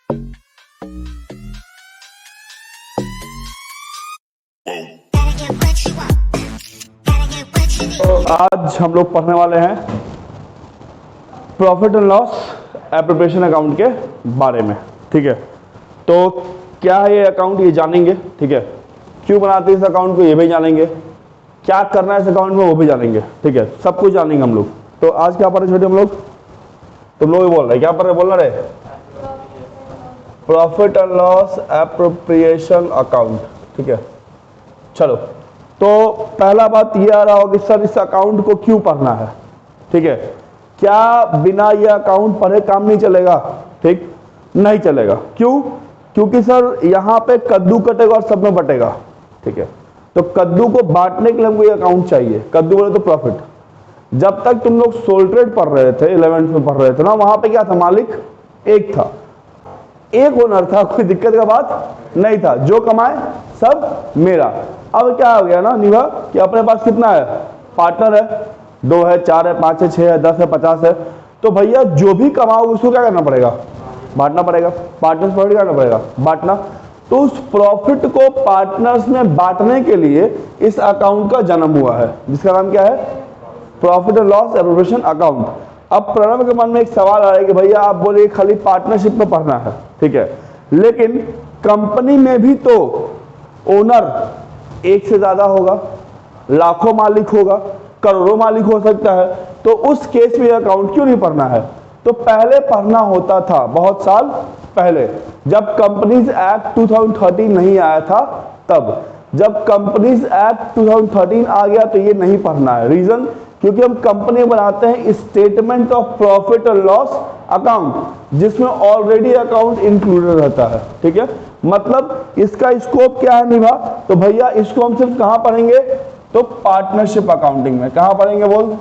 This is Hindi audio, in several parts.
तो आज हम लोग पढ़ने वाले हैं profit and loss appropriation account के बारे में। ठीक है, तो क्या है ये अकाउंट, ये जानेंगे। ठीक है, क्यों बनाते हैं इस अकाउंट को, ये भी जानेंगे। क्या करना है इस अकाउंट में, वो भी जानेंगे। ठीक है, सब कुछ जानेंगे हम लोग। तो आज क्या पढ़ रहे छोटे हम लोग, तुम लोग बोल रहे क्या पढ़ रहे, बोल रहे profit and loss appropriation account. ठीक है, चलो। तो पहला बात ये आ रहा होगा कि सर इस अकाउंट को क्यों पढ़ना है। ठीक है, क्या बिना ये अकाउंट पढ़े काम नहीं चलेगा? ठीक, नहीं चलेगा। क्यों? क्योंकि सर यहाँ पे कद्दू कटेगा और सब में बटेगा। ठीक है, तो कद्दू को बांटने के लिए हमको ये अकाउंट चाहिए। कद्दू बोले तो प्रॉफिट। जब तक तुम लोग सोल ट्रेड पढ़ रहे थे, 11th में पढ़ रहे थे ना, वहां पे क्या था, मालिक एक था, एक ओनर था, कोई दिक्कत का बात नहीं था, जो कमाए सब मेरा। अब क्या हो गया ना निभा कि अपने पास कितना है, पार्टनर है, 2 है, 4 है, 5 है, 6 है, 10 है, 50 है। तो भैया जो भी कमाओ उसको क्या करना पड़ेगा, बांटना पड़ेगा। पार्टनर्स प्रॉफिट करना पड़ेगा, बांटना। तो उस प्रॉफिट को पार्टनर्स में बांटने के लिए इस अकाउंट का जन्म हुआ है, जिसका नाम क्या है, profit and loss appropriation account. अब प्रणव के मन में एक सवाल आ रहा है कि भैया आप बोले खाली पार्टनरशिप में पढ़ना है। ठीक है, लेकिन कंपनी में भी तो ओनर एक से ज्यादा होगा, लाखों मालिक होगा, करोड़ों मालिक हो सकता है। तो उस केस में अकाउंट क्यों नहीं पढ़ना है? तो पहले पढ़ना होता था, बहुत साल पहले, जब कंपनीज एक्ट 2013 नहीं आया था तब। जब कंपनीज एक्ट 2013 आ गया तो ये नहीं पढ़ना है। रीजन, क्योंकि हम कंपनी बनाते हैं स्टेटमेंट ऑफ प्रॉफिट और लॉस अकाउंट, जिसमें ऑलरेडी अकाउंट इंक्लूडेड रहता है। ठीक है, मतलब इसका स्कोप क्या है निभा, तो भैया इसको हम सिर्फ कहां पढ़ेंगे, तो पार्टनरशिप अकाउंटिंग में। कहां पढ़ेंगे बोल,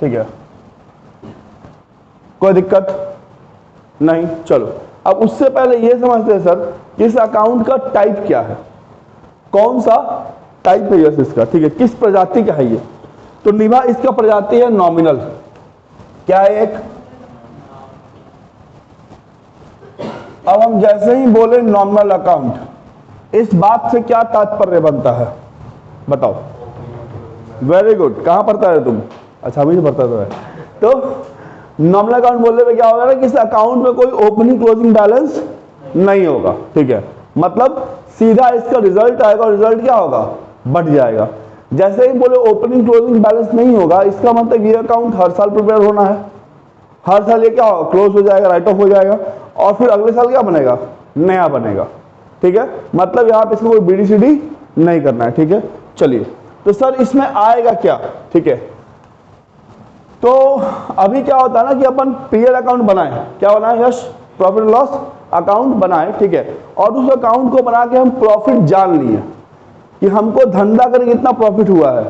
ठीक है, कोई दिक्कत नहीं। चलो, अब उससे पहले ये समझते हैं सर कि इस अकाउंट का टाइप क्या है, कौन सा टाइप है यस इसका। ठीक है, किस प्रजाति का है ये, तो निभा इसका प्रजाति है नॉमिनल। क्या है एक, अब हम जैसे ही बोले नॉमिनल अकाउंट, इस बात से क्या तात्पर्य बनता है बताओ। वेरी गुड, कहां पढ़ता है तुम, अच्छा अभी पढ़ता है। तो नॉमिनल अकाउंट बोलने में क्या होगा ना कि इस अकाउंट में कोई ओपनिंग क्लोजिंग बैलेंस नहीं होगा। ठीक है, मतलब सीधा इसका रिजल्ट आएगा, रिजल्ट क्या होगा, बढ़ जाएगा। जैसे ही बोले ओपनिंग क्लोजिंग बैलेंस नहीं होगा, इसका मतलब ये अकाउंट हर साल प्रिपेयर होना है, हर साल ये क्या होगा, क्लोज हो जाएगा, राइट ऑफ हो जाएगा, और फिर अगले साल क्या बनेगा, नया बनेगा। ठीक है, मतलब यहाँ पे इसको कोई बीडीसीडी नहीं करना है। ठीक है, चलिए, तो सर इसमें आएगा क्या। ठीक है, तो अभी क्या होता है ना कि अपन पीएल अकाउंट बनाए, क्या बनाए यश, प्रॉफिट लॉस अकाउंट बनाए। ठीक है, और उस अकाउंट को बना के हम प्रॉफिट जान लिए कि हमको धंधा करके कितना प्रॉफिट हुआ है।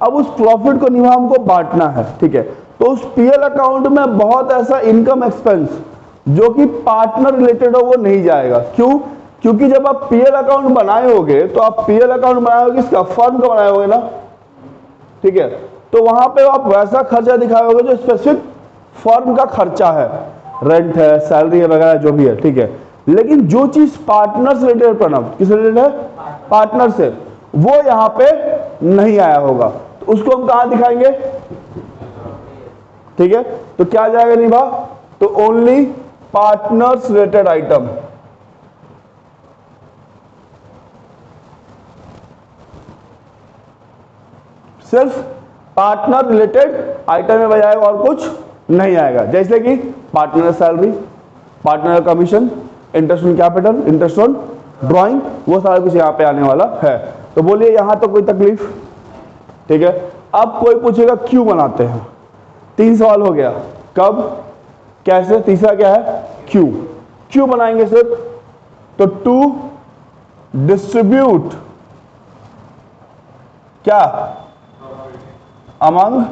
अब उस प्रॉफिट को निभा हमको बांटना है। ठीक है, तो उस पीएल अकाउंट में बहुत ऐसा इनकम एक्सपेंस जो कि पार्टनर रिलेटेड हो वो नहीं जाएगा। क्यों? क्योंकि जब आप पीएल अकाउंट बनाए होगे तो आप पीएल अकाउंट बनाए होगे किसका, फर्म का बनाए होगे ना। ठीक है, तो वहां पे आप वैसा खर्चा दिखाओगे जो स्पेसिफिक फर्म का खर्चा है, रेंट है, सैलरी है वगैरह जो भी है। ठीक है, लेकिन जो चीज पार्टनर से रिलेटेड, प्रणव किस रिलेटेड है, पार्टनर से, वो यहां पे नहीं आया होगा, तो उसको हम कहां दिखाएंगे। ठीक है, तो क्या जाएगा निभा, तो ओनली पार्टनर्स रिलेटेड आइटम। सिर्फ पार्टनर रिलेटेड आइटम में बजाएगा और कुछ नहीं आएगा। जैसे कि partner salary, partner commission, interest on capital, interest on drawing, वो सारा कुछ यहाँ पे आने वाला है। तो बोलिए यहां तो कोई तकलीफ। ठीक है, अब कोई पूछेगा क्यों बनाते हैं, 3 सवाल हो गया, कब, कैसे, तीसरा क्या है, क्यों। क्यों बनाएंगे सिर्फ, तो टू डिस्ट्रीब्यूट क्या अमंग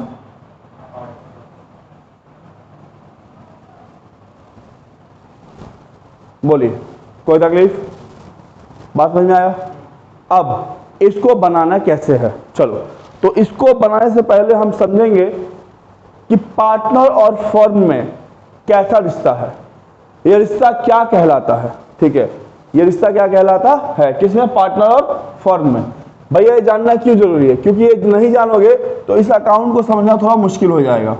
बोलिए, कोई तकलीफ, बात समझ में आया। अब इसको बनाना कैसे है, चलो, तो इसको बनाने से पहले हम समझेंगे कि पार्टनर और फर्म में कैसा रिश्ता है, ये रिश्ता क्या कहलाता है। ठीक है, ये रिश्ता क्या कहलाता है, किसमें, पार्टनर और फर्म में। भैया ये जानना क्यों जरूरी है, क्योंकि ये नहीं जानोगे तो इस अकाउंट को समझना थोड़ा मुश्किल हो जाएगा।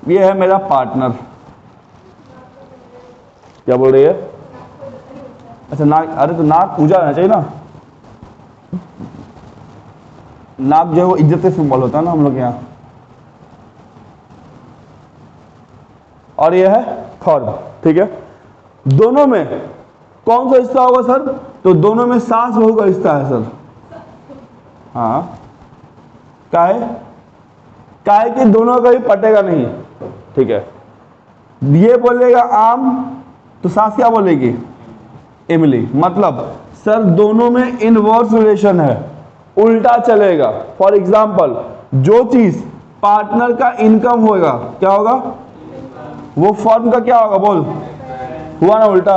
ये है मेरा पार्टनर, क्या बोल रही है, अच्छा नाक, अरे तो नाक पूजा रहना चाहिए ना, नाक जो है वो इज्जत से सिंबल होता है ना हम लोग यहाँ। और ये है फर्म। ठीक है, दोनों में कौन सा रिश्ता होगा सर, तो दोनों में सास बहू का रिश्ता है सर। हाँ, काहे कि दोनों का ही पटेगा नहीं। ठीक है, ये बोलेगा आम तो सास क्या बोलेगी, इमली। मतलब सर दोनों में इनवर्स रिलेशन है, उल्टा चलेगा। फॉर एग्जाम्पल, जो चीज पार्टनर का इनकम होगा क्या होगा, वो फर्म का क्या होगा, बोल, हुआ ना उल्टा,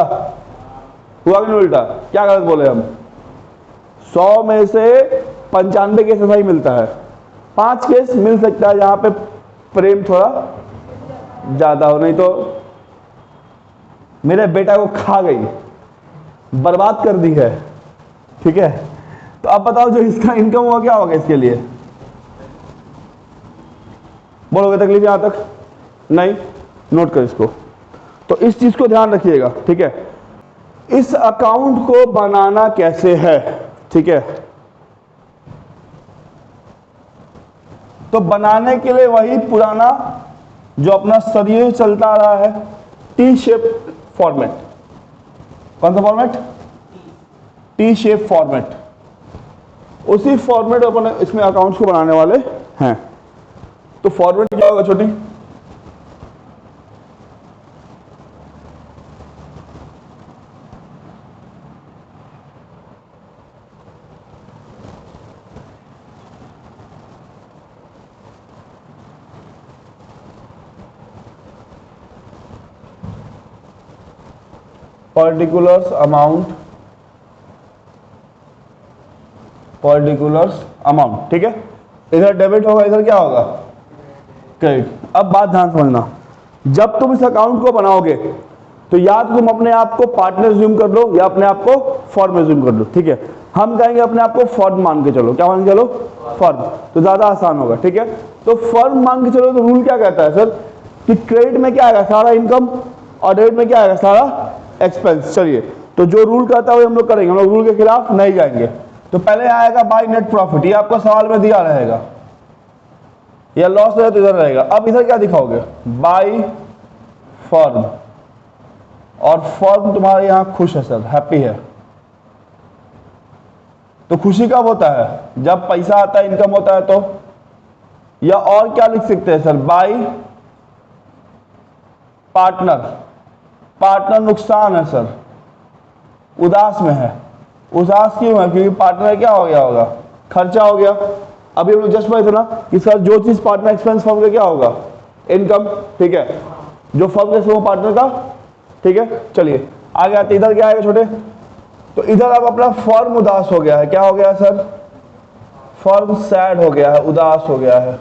हुआ कि नहीं उल्टा, क्या गलत बोले हम। 100 में से 95 केस ऐसा ही मिलता है, 5 केस मिल सकता है जहां पे प्रेम थोड़ा ज्यादा हो, नहीं तो मेरे बेटा को खा गई, बर्बाद कर दी है। ठीक है, तो अब बताओ जो इसका इनकम हुआ क्या होगा इसके लिए, बोलोगे तकलीफ यहां तक नहीं, नोट कर इसको। तो इस चीज को ध्यान रखिएगा। ठीक है, इस अकाउंट को बनाना कैसे है। ठीक है, तो बनाने के लिए वही पुराना जो अपना सदियों चलता आ रहा है, टी शेप फॉर्मेट। कौन सा फॉर्मेट, टी शेप फॉर्मेट। उसी फॉर्मेट अपन इसमें अकाउंट्स को बनाने वाले हैं। तो फॉर्मेट क्या होगा छोटी, पर्टिकुलर्स अमाउंट, पर्टिकुलर्स अमाउंट। ठीक है, इधर डेबिट होगा, इधर क्या होगा, क्रेडिट। अब बात ध्यान समझना, जब तुम इस अकाउंट को बनाओगे तो या तो तुम अपने आप को पार्टनर ज्यूम कर लो या अपने आप को फर्म ज्यूम कर लो। ठीक है, हम कहेंगे अपने आप को फर्म मान के चलो, क्या मान के चलो, फर्म, तो ज्यादा आसान होगा। ठीक है, तो फर्म मान के चलो, तो रूल क्या कहता है सर कि क्रेडिट में क्या आएगा, सारा इनकम, और डेबिट में क्या आएगा, सारा एक्सपेंस। चलिए, तो जो रूल कहता है वो हम लोग करेंगे, हम लोग रूल के खिलाफ नहीं जाएंगे। तो पहले आएगा बाय नेट प्रॉफिट, ये आपको सवाल में दिया रहेगा, या लॉस है तो इधर रहेगा। अब इधर क्या दिखाओगे, बाय फर्म, और फर्म तुम्हारे यहां खुश है सर, हैप्पी है। तो खुशी कब होता है, जब पैसा आता है, इनकम होता है तो। या और क्या लिख सकते हैं सर, बाय पार्टनर, पार्टनर नुकसान है सर, उदास में है। उदास क्यों है, क्योंकि पार्टनर क्या हो गया होगा, खर्चा हो गया। अभी हम लोग जस्ट पढ़े थे ना कि सर जो चीज पार्टनर एक्सपेंस फर्म का क्या होगा, इनकम। ठीक है, जो फर्म का वो पार्टनर का। ठीक है, चलिए आगे आते, इधर क्या आएगा छोटे, तो इधर अब अपना फर्म उदास हो गया है, क्या हो गया सर, फर्म सैड हो गया है, उदास हो गया है।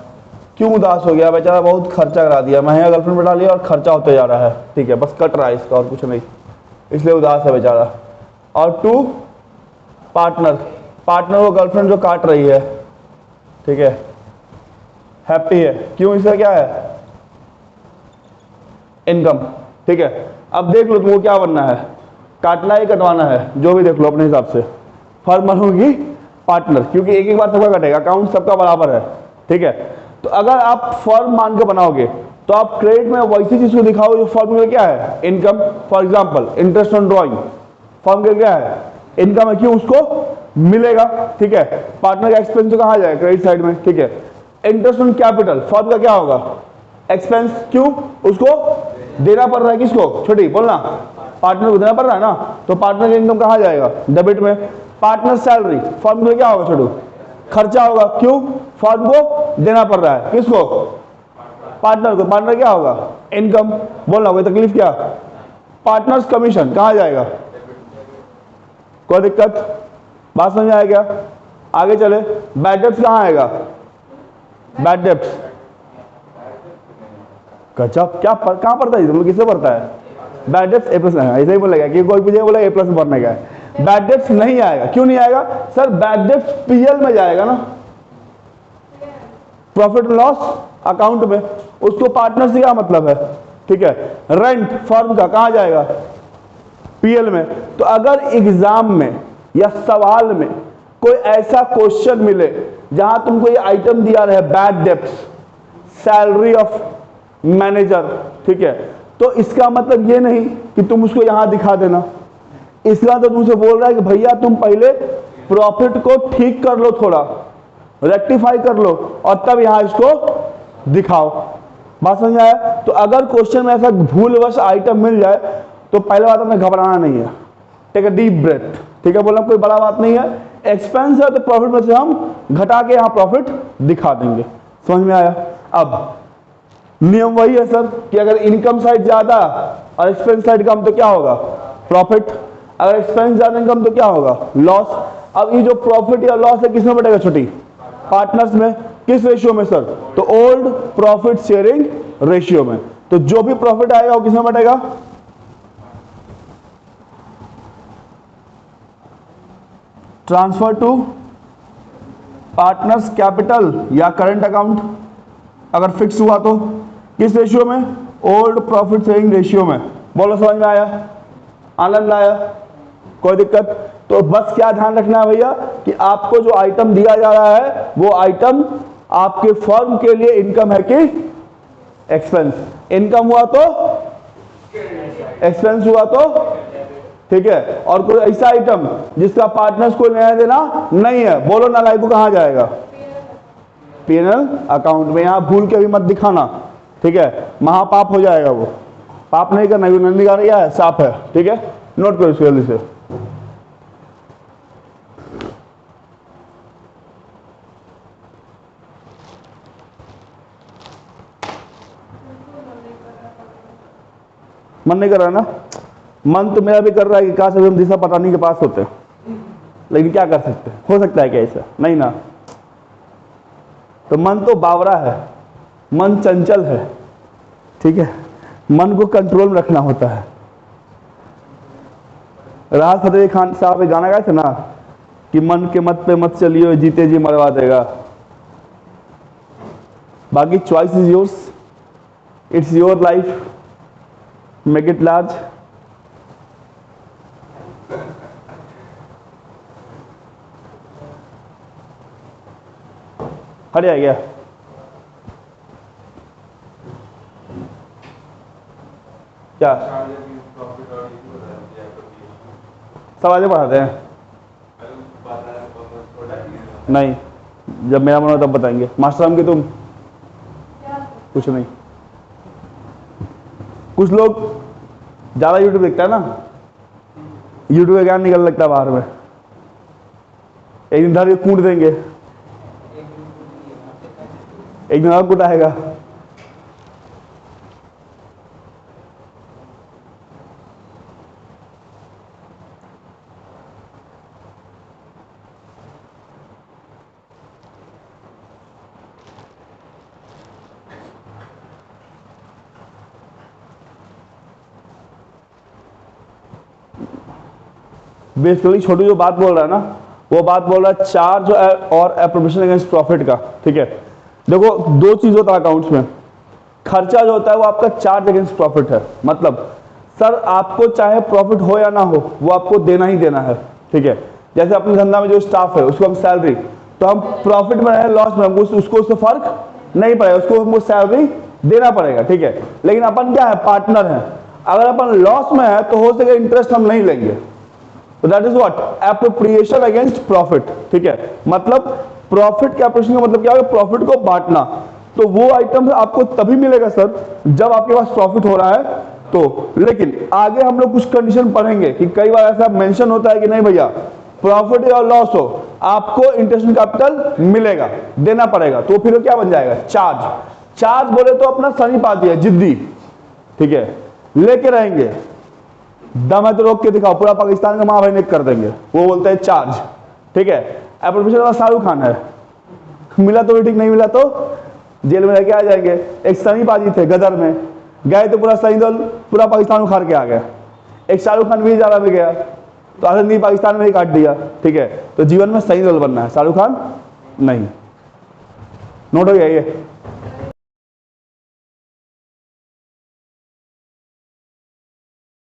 क्यों उदास हो गया, बेचारा बहुत खर्चा करा दिया, महंगा गर्लफ्रेंड बैठा लिया और खर्चा होते जा रहा है। ठीक है, बस कट रहा है इसका और कुछ नहीं, इसलिए उदास है बेचारा। और टू पार्टनर, पार्टनर वो गर्लफ्रेंड जो काट रही है। ठीक है, हैप्पी है, क्यों, इसका क्या है, इनकम। ठीक है, अब देख लो तुमको क्या बनना है, काटना ही कटवाना है, जो भी देख लो अपने हिसाब से। फर्म बनोगी पार्टनर, क्योंकि एक एक बार सबका कटेगा, अकाउंट सबका बराबर है। ठीक है, तो अगर आप फर्म मान के बनाओगे तो आप क्रेडिट में वैसी चीज को दिखाओ जो फर्म में क्या है, income. For example interest on drawing, firm के क्या है, इनकम है, क्यों, उसको मिलेगा। ठीक है, पार्टनर का एक्सपेंस तो कहां जाएगा, क्रेडिट साइड में। ठीक है, इंटरेस्ट ऑन कैपिटल, फर्म का क्या होगा, एक्सपेंस, क्यों, उसको देना पड़ रहा है, किसको, छोटी बोलना, पार्टनर को देना पड़ रहा है ना, तो पार्टनर का इनकम कहां जाएगा, डेबिट में। पार्टनर सैलरी, फर्म में क्या होगा छोटू, खर्चा होगा, क्यों, फर्म को देना पड़ रहा है, किसको, पार्टनर को। पार्टनर क्या होगा, इनकम, बोलना कोई तकलीफ क्या। पार्टनर्स कमीशन कहां जाएगा, कोई दिक्कत, बात समझ आएगा। आगे चले, बैड डेट्स कहां आएगा, बैड डेब्ट्स। गजब, कहाँ पढ़ता है तुम लोग, किससे पढ़ता है? बैड डेब्ट्स ए प्लस, ऐसे ही बोलेगा कि कोई मुझे बोला ए प्लस में पढ़ने का है। बैड डेब्ट्स नहीं आएगा, क्यों नहीं आएगा सर? बैड डेब्ट्स पीएल में जाएगा ना, प्रॉफिट लॉस अकाउंट में, उसको पार्टनर से क्या मतलब है? ठीक है, रेंट फर्म का कहां जाएगा? पीएल में। तो अगर एग्जाम में या सवाल में कोई ऐसा क्वेश्चन मिले जहां तुमको ये आइटम दिया रहे bad debts, salary of manager, ठीक है, तो इसका मतलब ये नहीं कि तुम उसको यहां दिखा देना। इसका तो तुमसे बोल रहा है कि भैया तुम पहले प्रॉफिट को ठीक कर लो, थोड़ा रेक्टिफाई कर लो, और तब यहां इसको दिखाओ। बात समझ आया? तो अगर क्वेश्चन में ऐसा भूलवश आइटम मिल जाए तो पहले बात हमें घबराना नहीं है, टेक अ डीप ब्रेथ, ठीक है, बोला कोई बड़ा बात नहीं है। एक्सपेंस है तो प्रॉफिट में से हम घटा के यहां प्रॉफिट दिखा देंगे। समझ में आया? अब नियम वही है सर कि अगर इनकम साइड ज्यादा और एक्सपेंस साइड कम तो क्या होगा? प्रॉफिट। अगर एक्सपेंस ज्यादा इनकम तो क्या होगा? लॉस। अब ये जो प्रॉफिट या लॉस है किसमें बटेगा? छोटी पार्टनर्स में। किस रेशियो में सर? तो ओल्ड प्रॉफिट शेयरिंग रेशियो में। तो जो भी प्रॉफिट आएगा वो किसमें बटेगा? ट्रांसफर टू पार्टनर्स कैपिटल या करंट अकाउंट। अगर फिक्स हुआ तो किस रेशियो में? ओल्ड प्रॉफिट शेयरिंग रेशियो में। बोलो समझ में आया? आनंद आया? कोई दिक्कत? तो बस क्या ध्यान रखना है भैया कि आपको जो आइटम दिया जा रहा है वो आइटम आपके फर्म के लिए इनकम है कि एक्सपेंस। इनकम हुआ तो एक्सपेंस हुआ तो ठीक है, और कोई ऐसा आइटम जिसका पार्टनर्स को लेना देना नहीं है, बोलो ना लाइफ को कहां जाएगा? पीएनएल अकाउंट में। यहां भूल के भी मत दिखाना, ठीक है, महापाप हो जाएगा वो। पाप नहीं करना, नंदी का क्या है? साफ है, ठीक है, नोट करो इसको जल्दी से। मन नहीं कर रहा ना? मन तो मेरा भी कर रहा है कि काश हम दिशा पटानी के पास होते, लेकिन क्या कर सकते हैं? हो सकता है क्या ऐसा? नहीं ना। तो मन तो बावरा है, मन चंचल है, ठीक है, मन को कंट्रोल में रखना होता है। राहत फतेह अली खान साहब एक गाना गाए थे ना कि मन के मत पे मत चलियो, जीते जी मरवा देगा। बाकी choice is yours, it's your life, make it large. हट आ गया? क्या सब आगे बढ़ाते हैं? नहीं, जब मेरा मन हो तब बताएंगे। मास्टर हम की तुम कुछ नहीं। कुछ लोग ज्यादा यूट्यूब देखता है ना, यूट्यूब का ज्ञान निकल लगता है बाहर में, एक दिन धर के कूट देंगे, एक दिन और कुटाएगा। बेसिकली छोटू जो बात बोल रहा है ना, वो बात बोल रहा है चार्ज और एप्रोप्रिएशन अगेंस्ट प्रॉफिट का, ठीक है। देखो दो चीज होता है अकाउंट्स में, खर्चा जो होता है वो आपका चार्ज अगेंस्ट प्रॉफिट है। मतलब सर आपको चाहे प्रॉफिट हो या ना हो वो आपको देना ही देना है, ठीक है। जैसे अपने धंधा में जो स्टाफ है उसको हम सैलरी, तो हम प्रॉफिट में रहे लॉस में हमको उसको उससे फर्क नहीं पड़ेगा, उसको हमको सैलरी देना पड़ेगा, ठीक है। लेकिन अपन क्या है? पार्टनर है। अगर अपन लॉस में है तो हो सके इंटरेस्ट हम नहीं लेंगे, तो that is what? Appropriation against profit, ठीक है। मतलब प्रॉफिट के एप्रोप्रिएशन का मतलब क्या है? प्रॉफिट को बांटना। तो वो आइटम आपको तभी मिलेगा सर जब आपके पास प्रॉफिट हो रहा है तो। लेकिन आगे हम लोग कुछ कंडीशन पढ़ेंगे कि कई बार ऐसा मेंशन होता है कि नहीं भैया प्रॉफिट या लॉस हो आपको इंटरेस्ट कैपिटल मिलेगा, देना पड़ेगा, तो फिर क्या बन जाएगा? चार्ज। चार्ज बोले तो अपना सनी पाती है, जिद्दी, ठीक है, लेके रहेंगे, दम है तो रोक के दिखाओ, पूरा पाकिस्तान का मां भाई कर देंगे, वो बोलते हैं चार्ज, ठीक है। एप्रोप्रिएशन वाला शाहरुख खान है, मिला तो भी ठीक, नहीं मिला तो जेल में रह के आ जाएंगे। एक सनी पाजी थे गदर में, गए तो पूरा सनी दल पूरा पाकिस्तान उखाड़ के आ गया। एक शाहरुख खान भी जारा में गया तो आज़ादी पाकिस्तान में ही काट दिया, ठीक है। तो जीवन में सनी दल बनना है, शाहरुख खान नहीं। नोट हो गया ये।